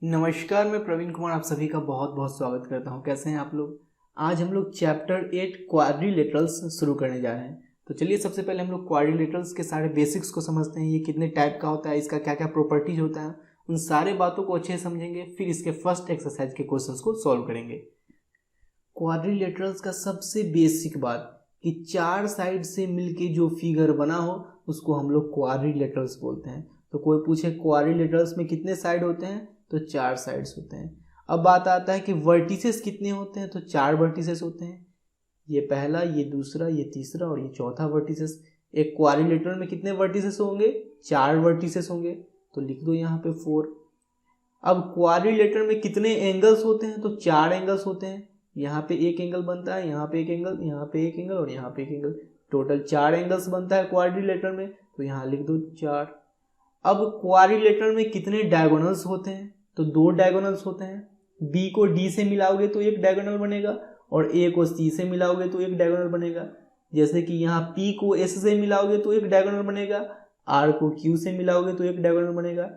नमस्कार, मैं प्रवीण कुमार आप सभी का बहुत बहुत स्वागत करता हूं। कैसे हैं आप लोग। आज हम लोग चैप्टर 8 क्वाड्रिलेटरल्स शुरू करने जा रहे हैं। तो चलिए सबसे पहले हम लोग क्वाड्रिलेटरल्स के सारे बेसिक्स को समझते हैं। ये कितने टाइप का होता है, इसका क्या क्या प्रॉपर्टीज होता है, उन सारे बातों को अच्छे से समझेंगे। फिर इसके फर्स्ट एक्सरसाइज के क्वेश्चंस को सॉल्व करेंगे। क्वाड्रिलेटरल्स का सबसे बेसिक बात कि चार साइड से मिलके जो फिगर बना हो उसको हम लोग क्वाड्रिलेटरल्स बोलते हैं। तो कोई पूछे क्वाड्रिलेटरल्स में कितने साइड होते हैं, तो चार साइड्स होते हैं। अब बात आता है कि वर्टिसेस कितने होते हैं, तो चार वर्टिसेस होते हैं। ये पहला, ये दूसरा, ये तीसरा और ये चौथा वर्टिसेस। एक क्वाड्रिलेटरल में कितने वर्टिसेस होंगे, चार वर्टिसेस होंगे। तो लिख दो यहाँ पे 4। अब क्वाड्रिलेटरल में कितने एंगल्स होते हैं, तो चार एंगल्स होते हैं। यहाँ पे एक एंगल बनता है, यहाँ पे एक एंगल, यहाँ पे एक एंगल और यहाँ पे एक एंगल। टोटल चार एंगल्स बनता है क्वाड्रिलेटरल में, तो यहाँ लिख दो 4। अब क्वाड्रिलेटरल में कितने डायगोनल्स होते हैं, तो दो डायगोनल्स होते हैं। बी को डी से मिलाओगे तो एक डायगोनल बनेगा और ए को सी से मिलाओगे तो एक डायगोनल बनेगा। जैसे कि यहाँ पी को एस से मिलाओगे तो एक डायगोनल बनेगा, आर को क्यू से मिलाओगे तो एक डायगोनल बनेगा,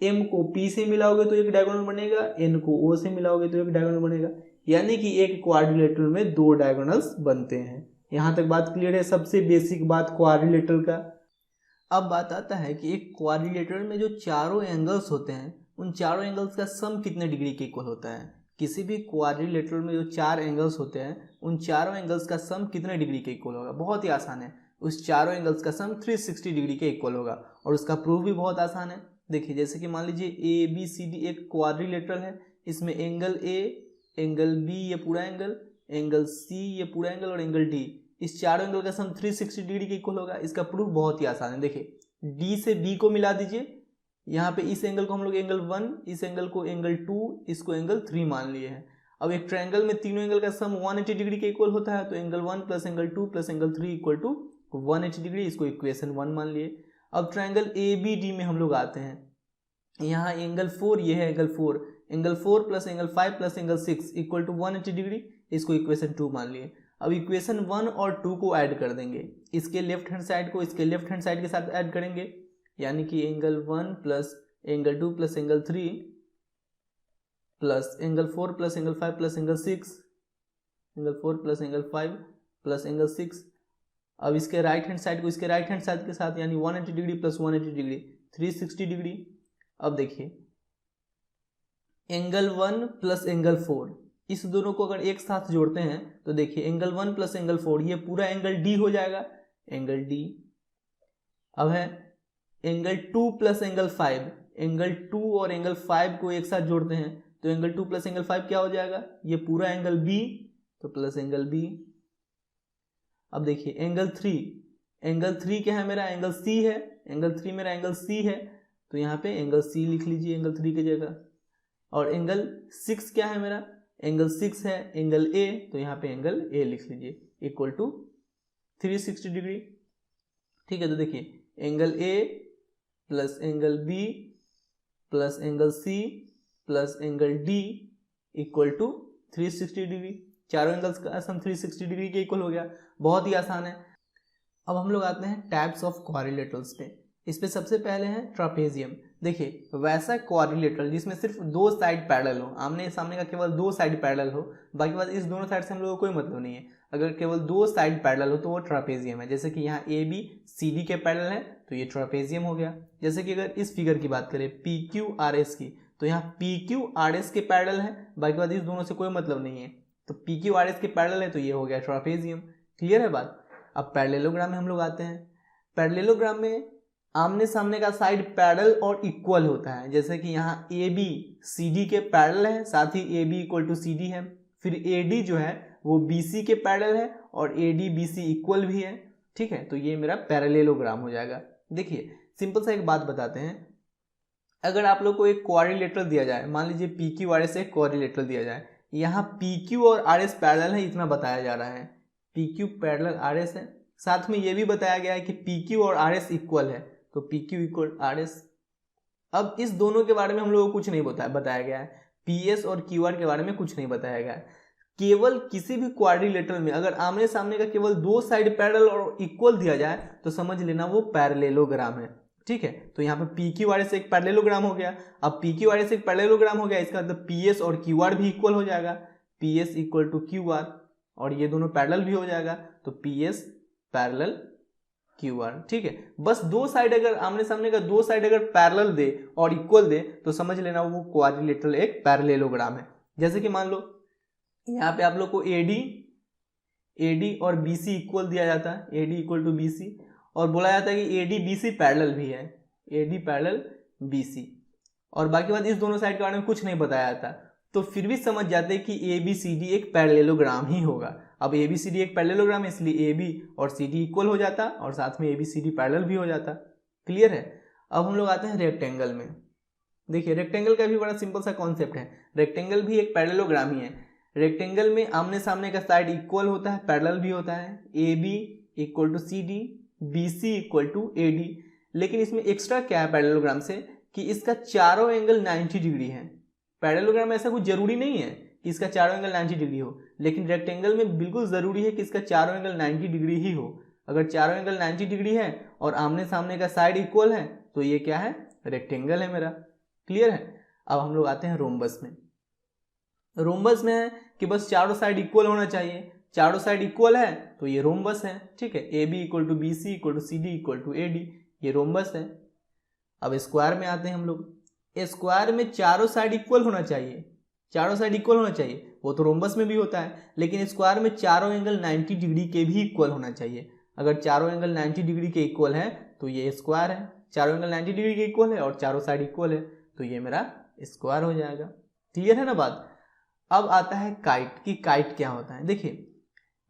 एम को पी से मिलाओगे तो एक डायगोनल बनेगा, एन को ओ से मिलाओगे तो एक डायगोनल बनेगा। यानी कि एक क्वाड्रिलेटरल में दो डायगोनल्स बनते हैं। यहाँ तक बात क्लियर है। सबसे बेसिक बात क्वाड्रिलेटरल का। अब बात आता है कि एक क्वाड्रिलेटरल में जो चारों एंगल्स होते हैं उन चारों एंगल्स का सम कितने डिग्री के इक्वल होता है। किसी भी क्वाड्रिलेटरल में जो चार एंगल्स होते हैं उन चारों एंगल्स का सम कितने डिग्री के इक्वल होगा। बहुत ही आसान है। उस चारों एंगल्स का सम 360 डिग्री के इक्वल होगा और उसका प्रूफ भी बहुत आसान है। देखिए, जैसे कि मान लीजिए ए बी सी डी एक क्वाड्रिलेटरल है। इसमें एंगल ए, एंगल बी ये पूरा एंगल, एंगल सी ये पूरा एंगल और एंगल डी, इस चारों एंगल का सम 360 डिग्री के इक्वल होगा। इसका प्रूफ बहुत ही आसान है। देखिए, डी से बी को मिला दीजिए। यहाँ पे इस एंगल को हम लोग एंगल 1, इस एंगल को एंगल 2, इसको एंगल 3 मान लिए हैं। अब एक ट्रायंगल में तीनों एंगल का सम 180 डिग्री के इक्वल होता है, तो angle 1 plus angle 2 plus angle 3 equal to 180 degree. इसको इक्वेशन 1 मान लिए। अब ट्रायंगल ए बी डी में हम लोग आते हैं। यहाँ एंगल 4 ये है angle 4, angle 4 plus angle 5 plus angle 6 equal to 180 degree. इसको इक्वेशन 2 मान लिए। अब इक्वेशन 1 और 2 को ऐड कर देंगे। इसके लेफ्ट हैंड साइड को इसके लेफ्ट हैंड साइड के साथ ऐड करेंगे, यानी कि angle 1 plus angle 2 plus angle 3 plus angle 4 plus angle 5 plus angle 6, angle 4 plus angle 5 plus angle 6। अब इसके राइट हैंड साइड को इसके राइट हैंड साइड के साथ, यानी 180 डिग्री प्लस 180 डिग्री 360 डिग्री। अब देखिए, एंगल 1 प्लस एंगल 4, इस दोनों को अगर एक साथ जोड़ते हैं तो देखिए एंगल 1 प्लस एंगल 4 ये पूरा एंगल डी हो जाएगा, एंगल डी। अब है एंगल 2 प्लस एंगल 5, एंगल 2 और एंगल 5 को एक साथ जोड़ते हैं तो एंगल 2 प्लस एंगल 5 क्या हो जाएगा, ये पूरा एंगल बी, तो प्लस एंगल बी। अब देखिए एंगल 3, एंगल 3 क्या है मेरा, एंगल सी है, एंगल 3 मेरा एंगल सी है, तो यहाँ पे एंगल सी लिख लीजिए एंगल 3 की जगह। और एंगल 6 क्या है मेरा, एंगल 6 है, एंगल ए, तो यहाँ पे एंगल ए लिख लीजिए इक्वल टू 360 डिग्री। ठीक है, तो देखिए angle A plus angle B plus angle C plus angle D equal to 360 degree. चारों एंगल्स का सम 360 डिग्री के इक्वल हो गया। बहुत ही आसान है। अब हम लोग आते हैं टाइप्स ऑफ क्वाड्रिलेटरल्स पे। इस पे सबसे पहले है ट्रापेजियम। देखिए, वैसा क्वाड्रिलेटरल जिसमें सिर्फ दो साइड पैरेलल हो, आमने सामने का केवल दो साइड पैरेलल हो, बाकी बात इस दोनों साइड से हम लोगों को कोई मतलब नहीं है। अगर केवल दो साइड पैरेलल हो तो वो ट्रापेजियम है। जैसे कि यहाँ ए बी सी डी के पैरेलल है तो ये ट्रापेजियम हो गया। जैसे कि अगर इस फिगर की बात करें पी क्यू आर एस की, तो यहाँ पी क्यू आर एस के पैरेलल है, बाकी बात इस दोनों से कोई मतलब नहीं है, तो पी क्यू आर एस के पैरेलल है तो ये हो गया ट्रापेजियम। क्लियर है बात। अब पैरेललोग्राम में हम लोग आते हैं। पैरेललोग्राम में आमने सामने का साइड पैरेलल और इक्वल होता है। जैसे कि यहाँ ए बी सी डी के पैरेलल है, साथ ही A B equal to C D है। फिर ए डी जो है वो बी सी के पैरेलल है और A D B C equal भी है। ठीक है, तो ये मेरा पैरेललोग्राम हो जाएगा। देखिए, सिंपल सा एक बात बताते हैं। अगर आप लोग को एक क्वाड्रिलेटरल दिया जाए, मान लीजिए पी क्यू आर एस एक क्वाड्रिलेटरल दिया जाए, यहाँ पी क्यू और आर एस पैरेलल है, इतना बताया जा रहा है। P Q parallel R S है, साथ में ये भी बताया गया है कि पी क्यू और आर एस इक्वल है, तो P Q equal R S. अब इस दोनों के बारे में हम लोगों को कुछ नहीं बताया गया है। पी एस और क्यू आर के बारे में कुछ नहीं बताया गया है। केवल किसी भी क्वाड्रिलेटरल में अगर आमने सामने का केवल दो साइड पैरेलल और इक्वल दिया जाए तो समझ लेना वो पैरेललोग्राम है। ठीक है। तो यहाँ पे पी क्यू आर एस एक पैरेललोग्राम हो गया। अब पी क्यू आर एस एक पैरेललोग्राम हो गया, इसका मतलब पी एस और क्यू आर भी इक्वल हो जाएगा, P S equal to Q R, और ये दोनों पैरेलल भी हो जाएगा, तो P S parallel Q R. ठीक है, बस दो साइड अगर आमने सामने का दो साइड अगर पैरेलल दे और इक्वल दे तो समझ लेना वो क्वाड्रिलेटरल एक पैरेललोग्राम है। जैसे कि मान लो यहाँ पे आप लोग को एडी और बीसी इक्वल दिया जाता है, एडी इक्वल टू बीसी, और बोला जाता है कि एडी बीसी पैरेलल भी है, एडी पैरेलल बीसी, और बाकी बात इस दोनों साइड के बारे में कुछ नहीं बताया जाता, तो फिर भी समझ जाते हैं कि ए बी सी डी एक पैरेललोग्राम ही होगा। अब ए बी सी डी एक पैरेललोग्राम है, इसलिए ए बी और सी डी इक्वल हो जाता और साथ में A B C D parallel भी हो जाता। क्लियर है। अब हम लोग आते हैं रेक्टेंगल में। देखिए रेक्टेंगल का भी बड़ा सिंपल सा कॉन्सेप्ट है, रेक्टेंगल भी एक पैरेललोग्राम ही है। रेक्टेंगल में आमने सामने का साइड इक्वल होता है, पैरेलल भी होता है, A B equal to C D, B C equal to A D, लेकिन इसमें एक्स्ट्रा क्या है पैरेललोग्राम से कि इसका चारों एंगल 90 डिग्री है। पैरेललोग्राम में ऐसा कुछ जरूरी नहीं है कि इसका चारों एंगल 90 डिग्री हो, लेकिन रेक्टेंगल में बिल्कुल जरूरी है कि इसका चारों एंगल 90 डिग्री ही हो। अगर चारों एंगल 90 डिग्री है और आमने सामने का साइड इक्वल है तो ये क्या है, रेक्टेंगल है मेरा। क्लियर है। अब हम लोग आते हैं रोम्बस में। रोम्बस में है कि बस चारों साइड इक्वल होना चाहिए, चारों साइड इक्वल है तो ये रोम्बस है। ठीक है, A B equal to B C equal to C D equal to A D, ये रोम्बस है। अब स्क्वायर में आते हैं हम लोग। स्क्वायर में चारों साइड इक्वल होना चाहिए, चारों साइड इक्वल होना चाहिए, वो तो रोम्बस में भी होता है, लेकिन स्क्वायर में चारों एंगल 90 डिग्री के भी इक्वल होना चाहिए। अगर चारों एंगल 90 डिग्री के इक्वल है तो ये स्क्वायर है, चारों एंगल 90 डिग्री के इक्वल है और चारों साइड इक्वल है तो ये मेरा स्क्वायर हो जाएगा। क्लियर है ना बात। अब आता है काइट, कि काइट क्या होता है। देखिए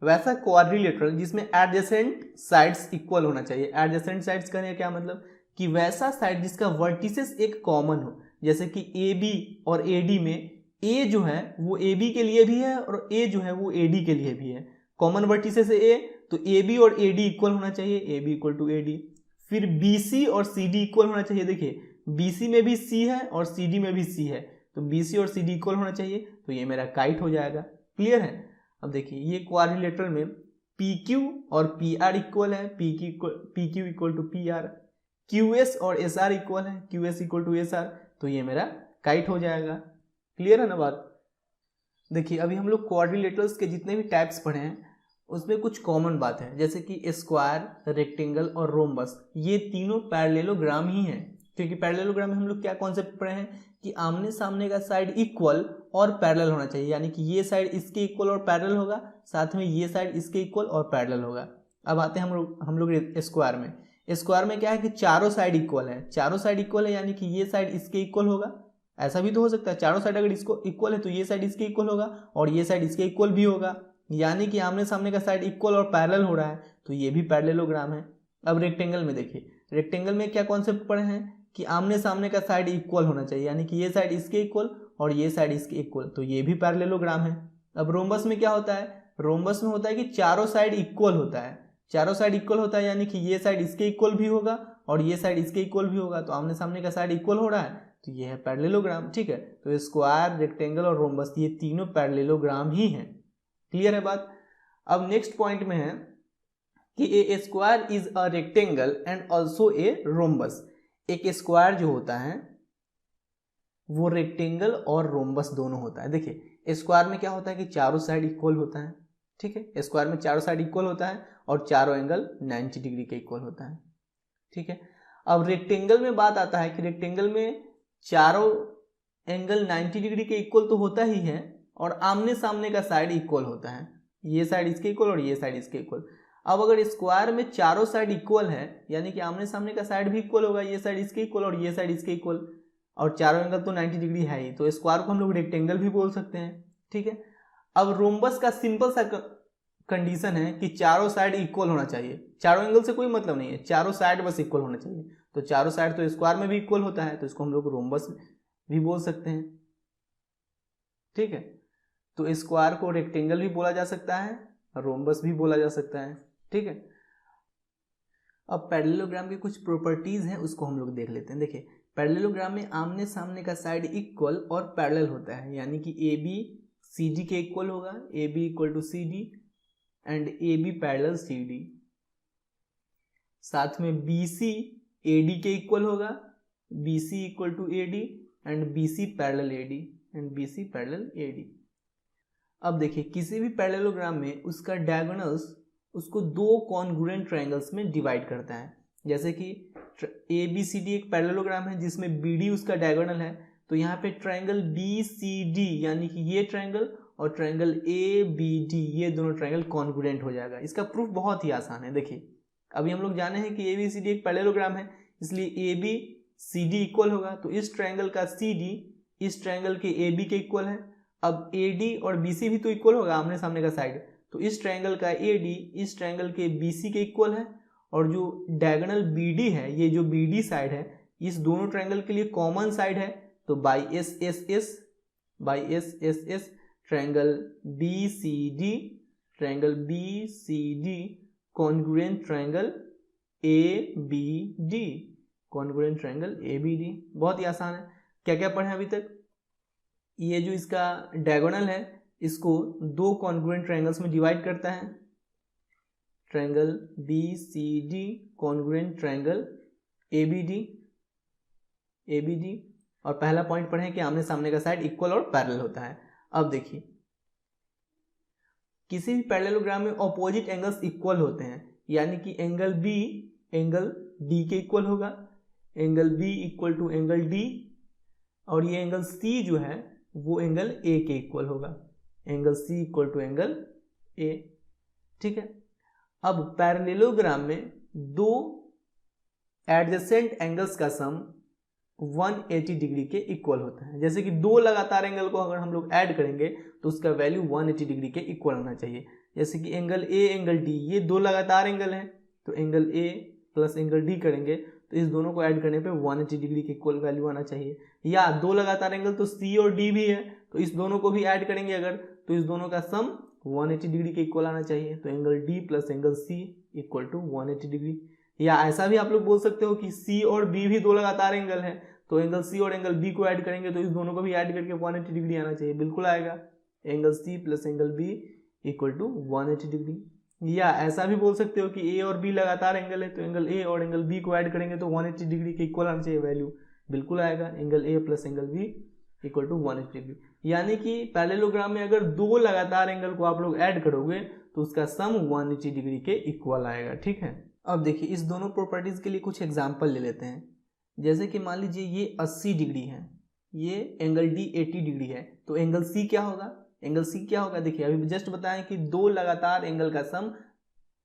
वैसा क्वाड्रिलेटरल जिसमें एडजेसेंट साइड्स इक्वल होना चाहिए। एडजेसेंट साइड्स का क्या मतलब कि वैसा साइड जिसका वर्टिसेस एक कॉमन हो, जैसे कि ए बी और ए डी में ए जो है वो ए बी के लिए भी है और ए जो है वो ए डी के लिए भी है। कॉमन वर्टिसेस है ए, तो ए बी और ए डी इक्वल होना चाहिए, A B equal to A D. फिर बी सी और सी डी इक्वल होना चाहिए। देखिए बी सी में भी सी है और सी डी में भी सी है, तो बी सी और सी डी इक्वल होना चाहिए, तो ये मेरा काइट हो जाएगा। क्लियर है। अब देखिए ये क्वाड्रिलेटरल में पी क्यू और पी आर इक्वल है, P Q equal to P R, Q S और एस आर इक्वल है, Q S equal to S R, तो ये मेरा काइट हो जाएगा। क्लियर है ना बात। देखिए अभी हम लोग क्वाड्रिलेटरल्स के जितने भी टाइप्स पढ़े हैं उसमें कुछ कॉमन बात है, जैसे कि स्क्वायर, रेक्टेंगल और रोम्बस, ये तीनों पैरेललोग्राम ही हैं। क्योंकि पैरेललोग्राम में हम लोग क्या कॉन्सेप्ट पढ़े हैं कि आमने सामने का साइड इक्वल और पैरेलल होना चाहिए, यानी कि ये साइड इसके इक्वल और पैरेलल होगा, साथ में ये साइड इसके इक्वल और पैरेलल होगा। अब आते हैं हम लोग स्क्वायर में। स्क्वायर में क्या है कि चारों साइड इक्वल है, चारों साइड इक्वल है यानी कि ये साइड इसके इक्वल होगा। ऐसा भी तो हो सकता है चारों साइड अगर इसको इक्वल है तो ये साइड इसके इक्वल होगा और ये साइड इसके इक्वल भी होगा, यानी कि आमने सामने का साइड इक्वल और पैरेलल हो रहा है, तो ये भी पैरेललोग्राम है। अब रेक्टेंगल में देखिए, रेक्टेंगल में क्या कॉन्सेप्ट पढ़े हैं कि आमने सामने का साइड इक्वल होना चाहिए, यानी कि ये साइड इसके इक्वल और ये साइड इसके इक्वल, तो ये भी पैरेललोग्राम है। अब रोम्बस में क्या होता है, रोम्बस में होता है कि चारों साइड इक्वल होता है, चारों साइड इक्वल होता है यानी कि ये साइड इसके इक्वल भी होगा और ये साइड इसके इक्वल भी होगा, तो आमने सामने का साइड इक्वल हो रहा है, तो ये है पैरेललोग्राम। ठीक है, तो स्क्वायर, रेक्टेंगल और रोम्बस ये तीनों पैरेललोग्राम ही हैं। क्लियर है बात। अब नेक्स्ट पॉइंट में है कि a square is a rectangle and also a rhombus. एक स्क्वायर जो होता है वो रेक्टेंगल और रोम्बस दोनों होता है। देखिए स्क्वायर में क्या होता है कि चारों साइड इक्वल होता है। ठीक है, स्क्वायर में चारों साइड इक्वल होता है और चारों एंगल 90 डिग्री के इक्वल होता है। ठीक है, अब रेक्टेंगल में बात आता है कि रेक्टेंगल में चारों एंगल 90 डिग्री के इक्वल तो होता ही है और आमने सामने का साइड इक्वल होता है, ये साइड इसके इक्वल और ये साइड इसके इक्वल। अब अगर स्क्वायर में चारों साइड इक्वल है यानी कि आमने सामने का साइड भी इक्वल होगा, ये साइड इसके इक्वल और ये साइड इसके इक्वल, और चारों एंगल तो 90 डिग्री है ही, तो स्क्वायर को हम लोग रेक्टेंगल भी बोल सकते हैं। ठीक है, अब रोम्बस का सिंपल सा कंडीशन है कि चारों साइड इक्वल होना चाहिए, चारों एंगल से कोई मतलब नहीं है, चारों साइड बस इक्वल होना चाहिए। तो चारों साइड तो स्क्वायर में भी इक्वल होता है, तो इसको हम लोग रोम्बस भी बोल सकते हैं। ठीक है, तो स्क्वायर को रेक्टेंगल भी बोला जा सकता है, रोम्बस भी बोला जा सकता है। ठीक है, अब पैरेललोग्राम की कुछ प्रॉपर्टीज हैं उसको हम लोग देख लेते हैं। देखिए पैरेललोग्राम में आमने सामने का साइड इक्वल और पैरेलल होता है, यानी कि ए बी सी डी के इक्वल होगा, A B equal to C D and A B parallel C D. साथ में बी सी AD के इक्वल होगा, BC equal to AD and BC parallel AD and BC parallel AD। अब देखिए किसी भी पैरेललोग्राम में उसका डायगोनल्स उसको दो कॉन्ग्रुएंट ट्रायंगल्स में डिवाइड करता है। जैसे कि ABCD एक पैरेललोग्राम है जिसमें BD उसका डायगोनल है, तो यहाँ पे ट्रायंगल BCD यानी कि ये ट्रायंगल और ट्रायंगल ABD ये दोनों ट्रायंगल कॉन्ग्रुएंट हो जाएगा। इसका प्रूफ बहुत ही आसान है। देखिए अभी हम लोग जाने हैं कि ABCD एक पैरेललोग्राम है, इसलिए ABCD इक्वल होगा, तो इस ट्रायंगल का CD इस ट्रायंगल के AB के इक्वल है। अब AD और BC भी तो इक्वल होगा, आमने सामने का साइड, तो इस ट्रायंगल का AD इस ट्रायंगल के BC के इक्वल है, और जो डायगोनल BD है, ये जो BD साइड है, इस दोनों ट्रायंगल के लिए कॉमन साइड है, तो by SSS triangle BCD congruent triangle ABD, congruent triangle ABD। बहुत ही आसान है। क्या क्या पढ़े अभी तक? ये जो इसका डायगोनल है इसको दो कॉन्ग्रुएंट ट्रायंगल्स में डिवाइड करता है, triangle BCD congruent triangle ABD। और पहला पॉइंट पढ़े कि आमने सामने का साइड इक्वल और पैरेलल होता है। अब देखिए किसी भी पैरेललोग्राम में ऑपोजिट एंगल्स इक्वल होते हैं, यानी कि एंगल B एंगल D के इक्वल होगा, angle B equal to angle D, और ये एंगल C जो है वो एंगल A के इक्वल होगा, angle C equal to angle A। ठीक है। अब पैरेललोग्राम में दो एडजेसेंट एंगल्स का सम 180 डिग्री के इक्वल होता है। जैसे कि दो लगातार एंगल को अगर हम लोग ऐड करेंगे तो उसका वैल्यू 180 डिग्री के इक्वल होना चाहिए। जैसे कि एंगल A एंगल D ये दो लगातार एंगल हैं, तो angle A plus angle D करेंगे तो इस दोनों को ऐड करने पे 180 डिग्री के इक्वल वैल्यू आना चाहिए। या दो लगातार एंगल तो C और D भी है, तो इस दोनों को भी ऐड करेंगे अगर, तो इस दोनों का सम 180 डिग्री के इक्वल आना चाहिए, तो angle D plus angle C equal to 180 degree. या ऐसा भी आप लोग बोल सकते हो कि C और B भी दो लगातार एंगल है, तो एंगल C और एंगल B को ऐड करेंगे तो इस दोनों को भी ऐड करके 180 डिग्री आना चाहिए, बिल्कुल आएगा, angle C plus angle B equal to 180 degree. या ऐसा भी बोल सकते हो कि A और B लगातार एंगल है, तो एंगल A और एंगल B को ऐड करेंगे तो 180 डिग्री के इक्वल आना चाहिए वैल्यू, बिल्कुल आएगा, angle A plus angle B equal to 180 degree. यानी कि पैरेललोग्राम में अगर दो लगातार एंगल को आप लोग ऐड करोगे तो उसका सम 180 डिग्री के इक्वल आएगा। ठीक है। अब देखिए इस दोनों प्रॉपर्टीज के लिए कुछ एग्जाम्पल ले लेते हैं। जैसे कि मान लीजिए ये 80 डिग्री है, ये एंगल D 80 डिग्री है, तो एंगल C क्या होगा? एंगल C क्या होगा? देखिए अभी जस्ट बताएं कि दो लगातार एंगल का सम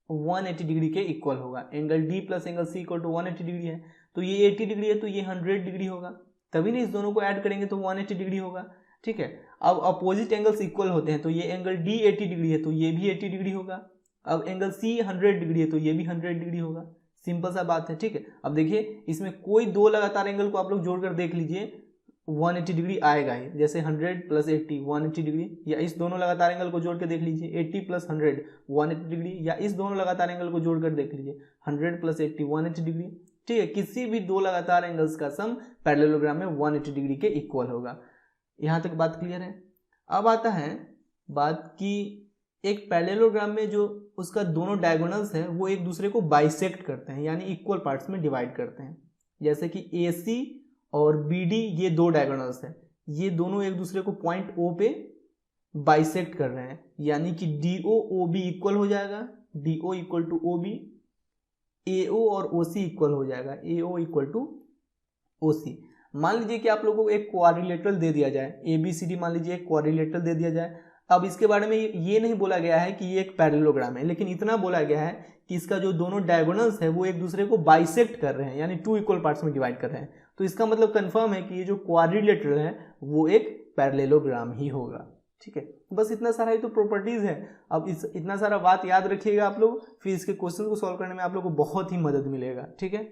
180 डिग्री के इक्वल होगा। Angle D plus angle C equal to 180 degree है, तो ये 80 डिग्री है तो ये 100 डिग्री होगा, तभी ना इस दोनों को ऐड करेंगे तो 180 डिग्री होगा। ठीक है। अब अपोजिट एंगल्स इक्वल होते हैं, तो ये एंगल D 80 डिग्री है तो ये भी 80 डिग्री होगा। अब एंगल C 100 डिग्री है तो ये भी 100 डिग्री होगा। सिंपल सा बात है। ठीक है। अब देखिए इसमें कोई दो लगातार एंगल को आप लोग जोड़कर देख लीजिए 180 डिग्री आएगा ही, जैसे 100 प्लस 80 180 डिग्री, या इस दोनों लगातार एंगल को जोड़ के देख लीजिए 80 प्लस 100 180 डिग्री, या इस दोनों लगातार एंगल को जोड़कर देख लीजिए 100 प्लस 80 180 डिग्री। ठीक है। किसी भी दो लगातार एंगल्स का सम पैरेललोग्राम में 180 डिग्री के इक्वल होगा। यहाँ तक बात क्लियर है। अब आता है बात कि एक पैरेललोग्राम में जो उसका दोनों डायगोनल्स है वो एक दूसरे को बाइसेक्ट करते हैं, यानी इक्वल पार्ट्स में डिवाइड करते हैं। जैसे कि AC और BD ये दो डायगोनल्स हैं, ये दोनों एक दूसरे को पॉइंट O पे बाइसेक्ट कर रहे हैं, यानी कि DO OB इक्वल हो जाएगा, DO equal to OB, AO और OC इक्वल हो जाएगा, AO इक्वल टू OC। मान लीजिए कि आप लोगों को एक क्वाड्रिलेटरल दे दिया जाए, ABCD मान लीजिए एक क्वाड्रिलेटरल दे दिया जाए। अब इसके बारे में ये नहीं बोला गया है कि ये एक पैरेललोग्राम है, लेकिन इतना बोला गया है कि इसका जो दोनों डायगोनल्स है वो एक दूसरे को बाइसेक्ट कर रहे हैं, यानी टू इक्वल पार्ट्स में डिवाइड कर रहे हैं। तो इसका मतलब कंफर्म है कि ये जो क्वाड्रिलेटरल है वो एक पैरेललोग्राम ही होगा। ठीक है। बस इतना सारा ही तो प्रॉपर्टीज है। अब इतना सारा बात याद रखिएगा आप लोग, फिर इसके क्वेश्चन को सॉल्व करने में आप लोग को बहुत ही मदद मिलेगा। ठीक है।